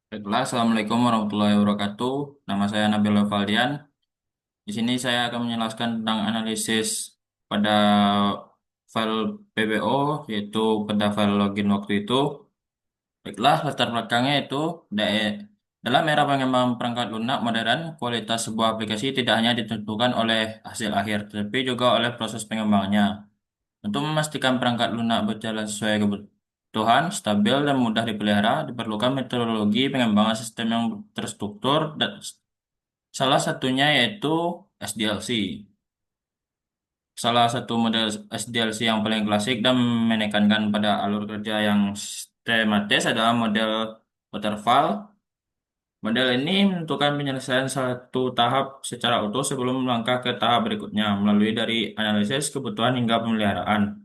Baiklah, Assalamualaikum warahmatullahi wabarakatuh. Nama saya Nabil Valdian. Di sini saya akan menjelaskan tentang analisis pada file PBO, yaitu pada file login waktu itu. Baiklah, latar belakangnya itu dalam era pengembangan perangkat lunak modern, kualitas sebuah aplikasi tidak hanya ditentukan oleh hasil akhir, tetapi juga oleh proses pengembangannya. Untuk memastikan perangkat lunak berjalan sesuai kebutuhan, stabil, dan mudah dipelihara, diperlukan metodologi pengembangan sistem yang terstruktur, dan salah satunya yaitu SDLC. Salah satu model SDLC yang paling klasik dan menekankan pada alur kerja yang sistematis adalah model waterfall. Model ini menentukan penyelesaian satu tahap secara utuh sebelum melangkah ke tahap berikutnya, melalui dari analisis kebutuhan hingga pemeliharaan.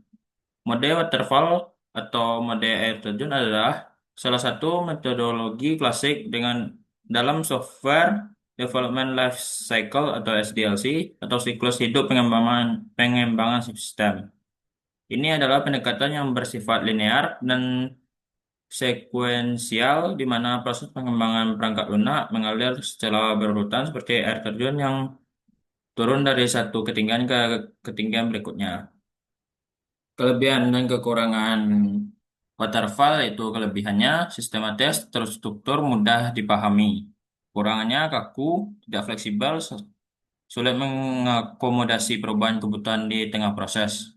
Mode waterfall atau mode air terjun adalah salah satu metodologi klasik dalam software development life cycle atau SDLC atau siklus hidup pengembangan sistem. Ini adalah pendekatan yang bersifat linear dan sekuensial di mana proses pengembangan perangkat lunak mengalir secara berurutan seperti air terjun yang turun dari satu ketinggian ke ketinggian berikutnya. Kelebihan dan kekurangan waterfall itu kelebihannya sistematis, terstruktur, mudah dipahami. Kurangannya kaku, tidak fleksibel, sulit mengakomodasi perubahan kebutuhan di tengah proses.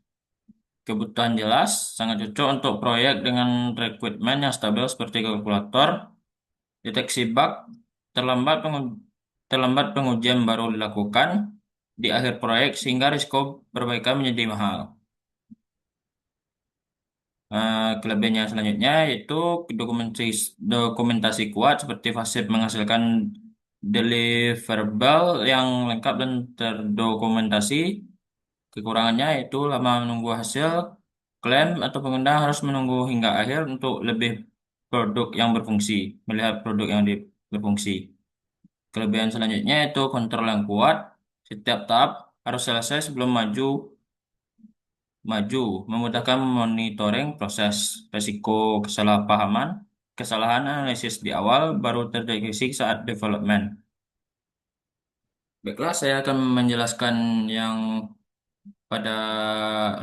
Kebutuhan jelas, sangat cocok untuk proyek dengan requirement yang stabil seperti kalkulator, deteksi bug, terlambat terlambat pengujian baru dilakukan di akhir proyek sehingga risiko perbaikan menjadi mahal. Kelebihannya selanjutnya yaitu dokumentasi kuat seperti Fasib menghasilkan deliverable yang lengkap dan terdokumentasi. Kekurangannya yaitu lama menunggu hasil, klaim atau pengguna harus menunggu hingga akhir untuk produk yang berfungsi, melihat produk yang berfungsi. Kelebihan selanjutnya yaitu kontrol yang kuat. Setiap tahap harus selesai sebelum maju, memudahkan monitoring proses risiko kesalahan analisis di awal baru terdeteksi saat development. Baiklah, saya akan menjelaskan yang pada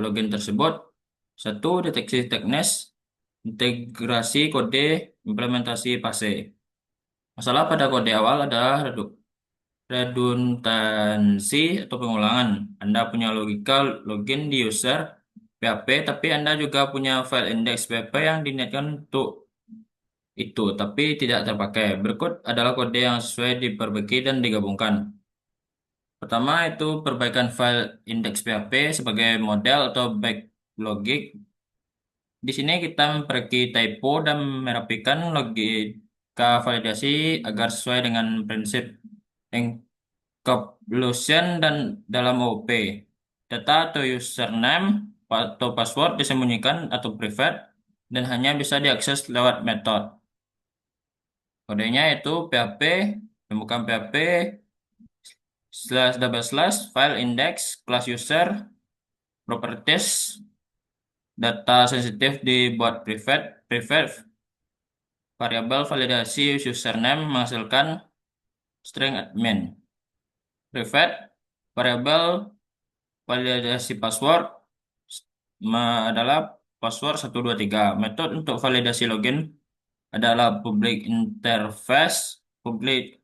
login tersebut. Satu, deteksi teknis, integrasi kode, implementasi fase. Masalah pada kode awal adalah redundansi atau pengulangan. Anda punya logika login di user PHP, tapi Anda juga punya file index PHP yang diniatkan untuk itu, tapi tidak terpakai. Berikut adalah kode yang sesuai diperbaiki dan digabungkan. Pertama, itu perbaikan file index PHP sebagai model atau backlogik. Di sini kita memperbaiki typo dan merapikan logika validasi agar sesuai dengan prinsip encapsulation dan dalam OOP. Data atau username atau password disembunyikan atau private dan hanya bisa diakses lewat metode. Kodenya itu PHP, bukan PHP, slash double slash, file index, class user, properties, data sensitif dibuat private, private, variabel validasi username menghasilkan string admin. Private, variabel validasi password adalah password 123. Metode untuk validasi login adalah public interface, public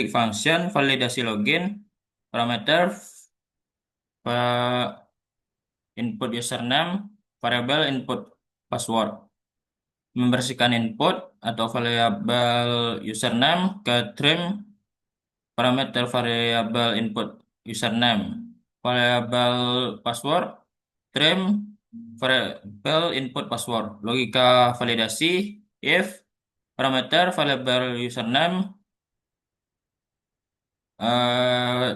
function, validasi login, parameter, input username, variabel input password. Membersihkan input atau variabel username ke trim parameter variabel input username, variabel password, trim variabel input password. Logika validasi if parameter variabel username eh,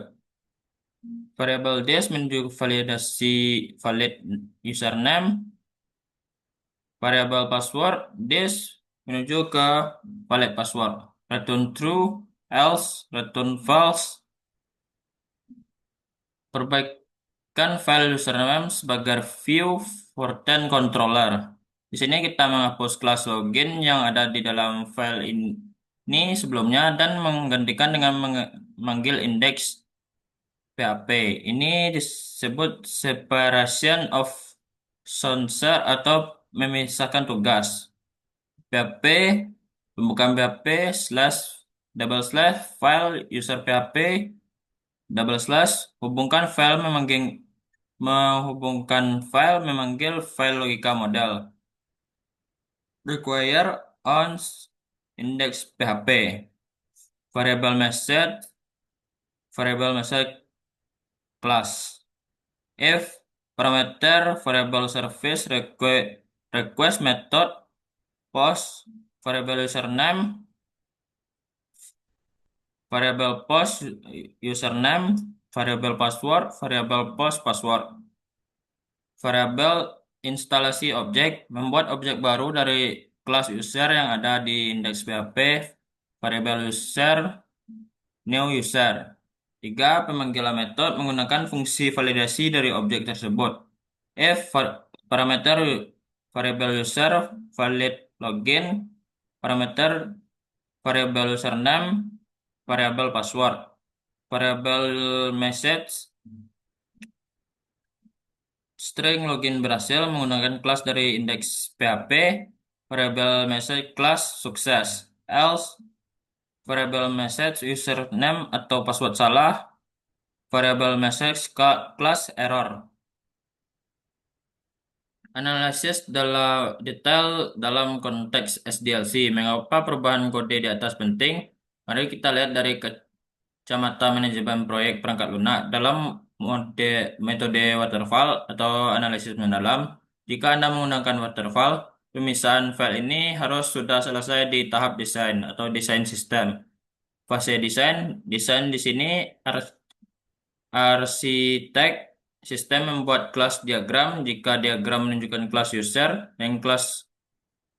variabel this menuju validasi valid username, variabel password this menuju ke valid password. Return true, else, return false. Perbaikan file username sebagai view for 10 controller. Di sini kita menghapus kelas login yang ada di dalam file ini sebelumnya dan menggantikan dengan memanggil indeks PHP. Ini disebut separation of sources atau memisahkan tugas. PHP, pembukaan PHP slash double slash file user PHP double slash menghubungkan file file logika model require on index PHP variable message class if parameter variable service request method post variable username variable post username variable post password. Variabel instalasi objek membuat objek baru dari kelas user yang ada di indeks PHP, variabel user, new user. Tiga, pemanggilan metode menggunakan fungsi validasi dari objek tersebut. Parameter variabel user valid login, parameter variabel username, variabel password, variabel message string login berhasil menggunakan kelas dari indeks PHP, variable message class sukses, else variable message username atau password salah, variable message class error. Analisis detail dalam konteks SDLC. Mengapa perubahan kode di atas penting? Mari kita lihat dari kacamata manajemen proyek perangkat lunak dalam metode waterfall atau analisis mendalam. Jika Anda menggunakan waterfall, pemisahan file ini harus sudah selesai di tahap desain atau desain sistem. Fase desain di sini arsitek sistem membuat kelas diagram. Jika diagram menunjukkan kelas user dan kelas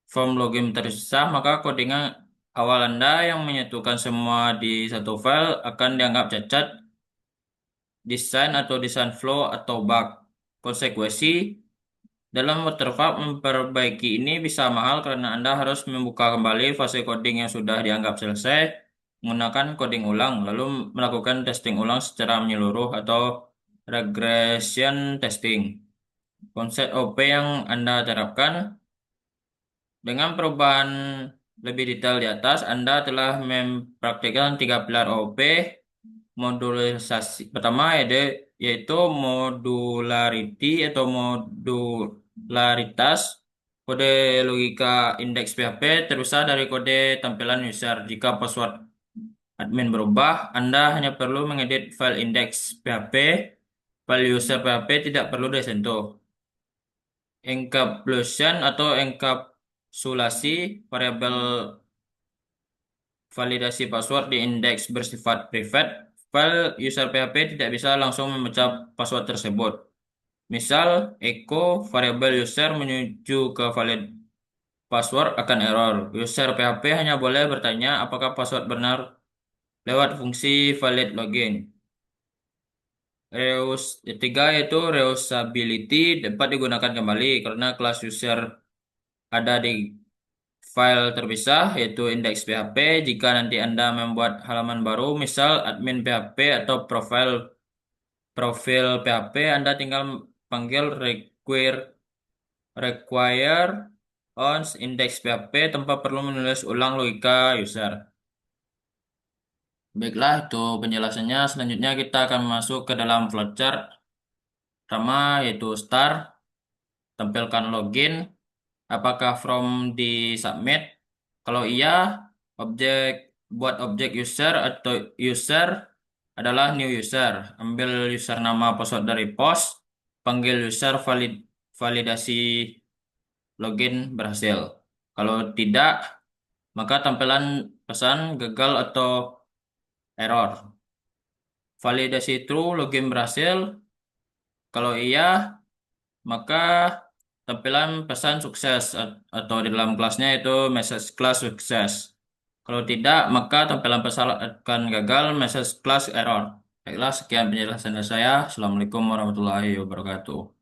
form login terpisah, maka codingan awal Anda yang menyatukan semua di satu file akan dianggap cacat, desain atau desain flow atau bug. Konsekuensi dalam waterfall memperbaiki ini bisa mahal karena Anda harus membuka kembali fase coding yang sudah dianggap selesai, menggunakan coding ulang, lalu melakukan testing ulang secara menyeluruh atau regression testing. Konsep OP yang Anda terapkan dengan perubahan lebih detail di atas, Anda telah mempraktikkan tiga pilar OP. Modulisasi pertama yaitu modularity atau modularitas. Kode logika indeks PHP terpisah dari kode tampilan user. Jika password admin berubah, Anda hanya perlu mengedit file indeks PHP. File user PHP tidak perlu disentuh. Encapsulation atau enkapsulasi variabel validasi password di indeks bersifat private. File user PHP tidak bisa langsung membaca password tersebut. Misal, echo variabel user menuju ke valid password akan error. User PHP hanya boleh bertanya apakah password benar lewat fungsi valid login. Ketiga yaitu reusability dapat digunakan kembali karena kelas user ada di file terpisah yaitu indeks PHP. Jika nanti Anda membuat halaman baru, misal admin PHP atau profil PHP, Anda tinggal panggil require on index PHP tanpa perlu menulis ulang logika user. Baiklah, itu penjelasannya. Selanjutnya kita akan masuk ke dalam flowchart. Pertama yaitu start, tampilkan login. Apakah from di submit? Kalau iya, objek buat objek user atau user adalah new user. Ambil user nama password dari post, panggil user validasi login berhasil. Kalau tidak, maka tampilan pesan gagal atau error. Validasi true login berhasil. Kalau iya, maka tampilan pesan sukses atau di dalam kelasnya itu message class sukses. Kalau tidak, maka tampilan pesan akan gagal message class error. Baiklah, sekian penjelasan dari saya. Assalamualaikum warahmatullahi wabarakatuh.